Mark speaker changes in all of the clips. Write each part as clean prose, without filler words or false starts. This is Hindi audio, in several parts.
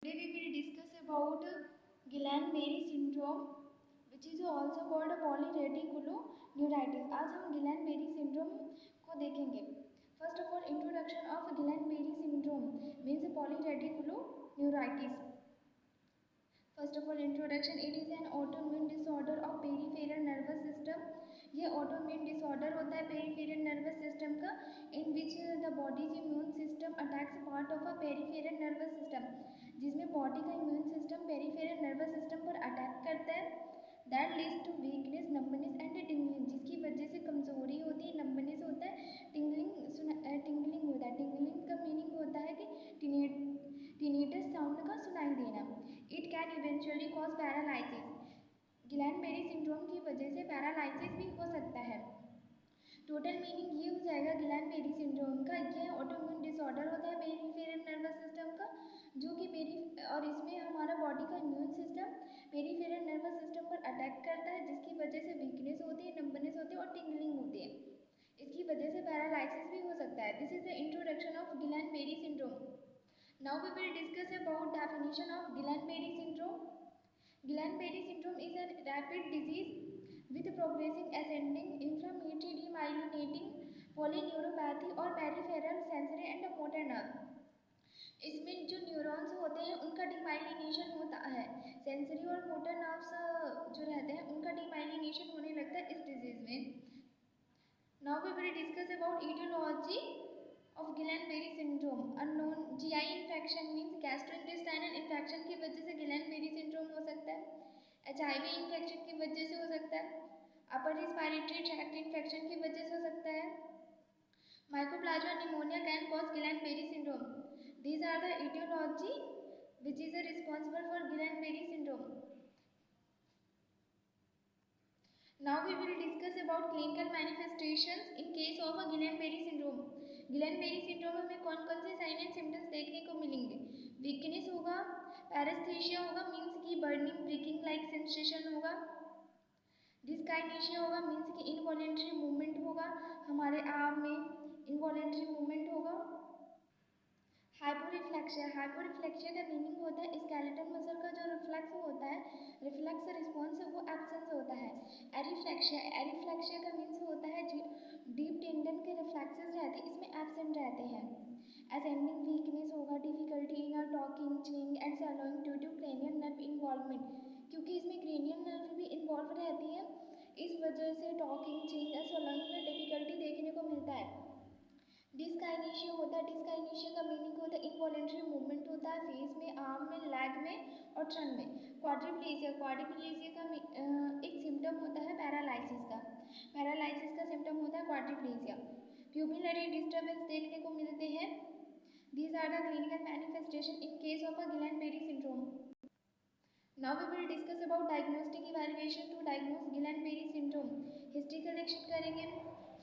Speaker 1: Today we will discuss about Guillain-Barré syndrome, which is also called polyradiculoneuritis. आज हम Guillain-Barré syndrome को देखेंगे. First of all, introduction of Guillain-Barré syndrome means polyradiculoneuritis. First of all, introduction. It is an autoimmune disorder of peripheral nervous system. ये autoimmune disorder होता है peripheral nervous system का, in which the body's immune system attacks part of a peripheral nervous system. जिसमें बॉडी का immune system peripheral nervous system पर अटैक करता है. That leads to weakness, numbness and tingling, जिसकी वजह से कमजोरी होती है, नंबनेस होता है, टिंगलिंग होता है. टिंगलिंग का मीनिंग होता है कि टिनेटस साउंड का सुनाई देना. It can eventually cause paralysis. Guillain Barré syndrome की वजह से पैरालाइसिस भी हो सकता है. टोटल मीनिंग ये हो जाएगा गिलैन-बेरी सिंड्रोम का. यह ऑटोइम्यून डिसऑर्डर होता है पेरिफेरल नर्वस सिस्टम का, जो कि और इसमें हमारा बॉडी का immune system peripheral nervous system पर अटैक करता है, जिसकी वजह से वीकनेस होती है, नंबनेस होती है और टिंगलिंग होती है. इसकी वजह से पैरालाइसिस भी हो सकता है. This is the introduction of Guillain Barré syndrome. Now we will discuss about definition of Guillain Barré syndrome. Guillain-Barré syndrome is a rapid disease with progressing ascending inflammatory demyelinating polyneuropathy or peripheral sensory and motor nerve. इसमें जो न्यूरॉन्स होते हैं उनका डिमाइलिनेशन होता है. सेंसरी और मोटर नर्व्स जो रहते हैं उनका डिमाइलिनेशन होने लगता है इस डिजीज में. Now we will discuss about etiology of Guillain-Barré syndrome. Unknown. GI infection means gastrointestinal infection की वजह से Guillain-Barré syndrome हो सकता है. HIV infection की वजह से हो सकता है. upper respiratory tract infection की वजह से हो सकता है. Mycoplasma pneumonia can cause Guillain-Barré syndrome. These are the etiology which is responsible for Guillain-Barré syndrome. Now we will discuss about clinical manifestations in case of a Guillain-Barré syndrome. Guillain-Barré syndrome में कौन कौन से साइन एंड सिम्टम्स देखने को मिलेंगे? वीकनेस होगा, पैरेस्थेशिया होगा मीन्स की बर्निंग ब्रेकिंग लाइक सेंसेशन होगा, डिस्काइनेशिया होगा मीन्स की इनवॉलेंट्री मूवमेंट होगा, हमारे आर्म में इनवॉलेंट्री मूवमेंट होगा. हाइपोरिफ्लेक्सिया. हाइपोरिफ्लेक्सिया का मीनिंग होता है स्केलेटल मसल का जो रिफ्लेक्स होता है, रिफ्लेक्स रिस्पॉन्स वो एब्सेंस होता है. एरिफ्लेक्सिया. एरिफ्लेक्सिया का मीन्स होता है डीप टेंडन के रिफ्लेक्सेस रहते हैं, इसमें एब्सेंट रहते हैं. असेंडिंग वीकनेस होगा, difficulty in talking, chewing and swallowing due to cranial nerve involvement, क्योंकि इसमें क्रेनियल नर्व भी इन्वॉल्व रहती है, इस वजह से टॉकिंग, चिंग एंड swallowing में डिफिकल्टी देखने को मिलता है. डिस्काइनेशिया होता है. डिस्काइनेशिया का मीनिंग होता है इनवॉलेंट्री मूवमेंट होता है फेस में, आर्म में, लेग में और ट्रंक में. क्वाड्रिप्लेजिया. क्वाड्रिप्लेजिया का एक सिम्टम होता है पैरालाइसिस का. पैरालाइसिस का सिम्टम होता है क्वाड्रिप्लेजिया. प्यूपिलरी डिस्टर्बेंस देखने को मिलते हैं. These are the clinical manifestation in case of a Guillain-Barré syndrome. Now we will discuss about diagnostic evaluation to diagnose Guillain-Barré syndrome. History collection करेंगे,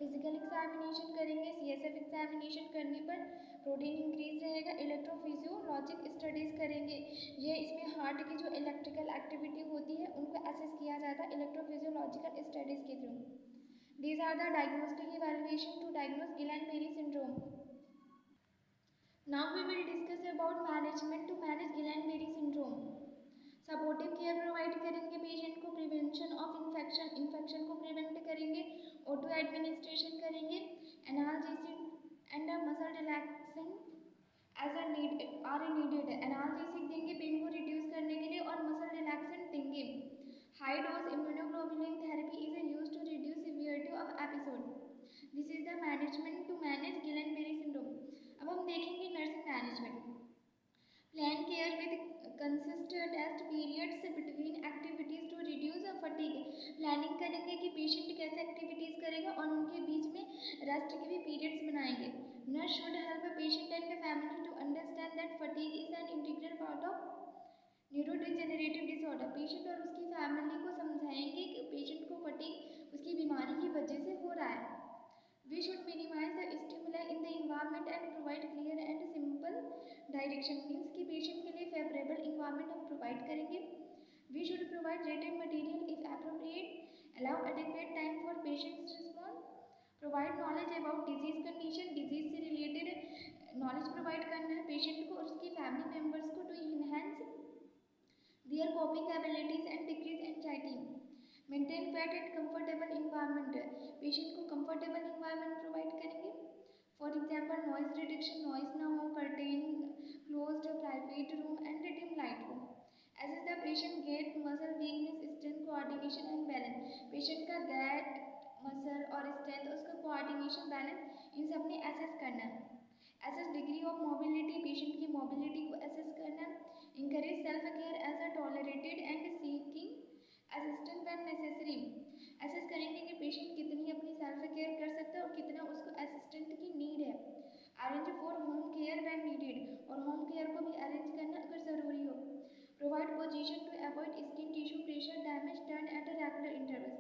Speaker 1: फिजिकल एग्जामिनेशन करेंगे, CSF एग्जामिनेशन करने पर प्रोटीन इंक्रीज रहेगा, इलेक्ट्रोफिजियोलॉजिक स्टडीज करेंगे. ये इसमें हार्ट की जो इलेक्ट्रिकल एक्टिविटी होती है उनको असेस किया जाता है इलेक्ट्रोफिजियोलॉजिकल स्टडीज के through. These are the diagnostic evaluation to diagnose Guillain-Barré syndrome. Now we will discuss about management to manage Guillain-Barré syndrome. Supportive care provide करेंगे पेशेंट को, प्रिवेंशन ऑफ इन्फेक्शन को प्रिवेंट करेंगे, ऑटो एडमिनिस्ट्रेशन करेंगे, analgesic and muscle relaxing as are needed. Analgesic देंगे पेन को रिड्यूस करने के लिए और मसल रिलैक्सेंट देंगे. High dose immunoglobulin therapy is used to reduce severity of episode. This is the management to manage Guillain Barré syndrome. अब हम देखेंगे nursing management. Plan care with consist test periods between activities to reduce fatigue. Planning करेंगे कि पेशेंट कैसे एक्टिविटीज़ करेगा और उनके बीच में रेस्ट के भी पीरियड्स बनाएंगे. Nurse should help patient and family to understand that fatigue is an integral part of neurodegenerative disorder. Patient और उसकी फैमिली को समझाएंगे कि पेशेंट को फटीग उसकी बीमारी की वजह से हो रहा है. We should minimize the stimuli in the environment and provide clear and simple direction. Means कि पेशेंट के लिए फेवरेबल environment हम प्रोवाइड करेंगे. We should provide written material if appropriate. Allow adequate time for patient's response. Provide knowledge about disease condition. Disease से related knowledge प्रोवाइड करना है पेशेंट को और उसकी फैमिली मेम्बर्स को to enhance coping abilities and decrease anxiety. Maintain quiet and comfortable environment. Patient को comfortable environment provide करेंगे. For example, noise reduction, noise ना हो, curtain, closed private room and dim light room. Assess the patient gait, muscle weakness, strength, coordination and balance. Patient का गैट, मसल और स्ट्रेंथ, उसका कोऑर्डिनेशन, बैलेंस, इन सब ने एसेस करना है. Assess degree of mobility, patient की मोबिलिटी को एसेस करना. Encourage self care as a tolerated and seeking assistant when necessary. Assess करेंगे कि पेशेंट कितनी अपनी सेल्फ केयर कर सकता है और कितना उसको असिस्टेंट की नीड है. Arrange for home care when needed, और होम केयर को भी अरेंज करना अगर ज़रूरी हो. Provide position to avoid skin tissue pressure damage, turn at a regular interval.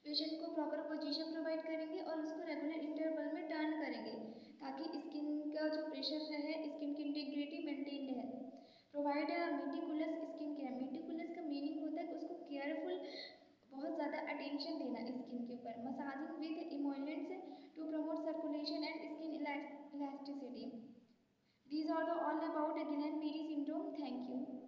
Speaker 1: Patient को प्रॉपर पोजीशन प्रोवाइड करेंगे और उसको रेगुलर इंटरवल में टर्न करेंगे ताकि स्किन का जो प्रेशर रहे, स्किन की इंटीग्रिटी मेंटेन रहे. Provide meticulous skin care. Meticulous का मीनिंग होता है कि उसको केयरफुल, बहुत ज़्यादा अटेंशन देना स्किन के ऊपर. Massaging with emollients to promote circulation and skin elasticity. These are the all about Guillain-Barré syndrome. Thank you.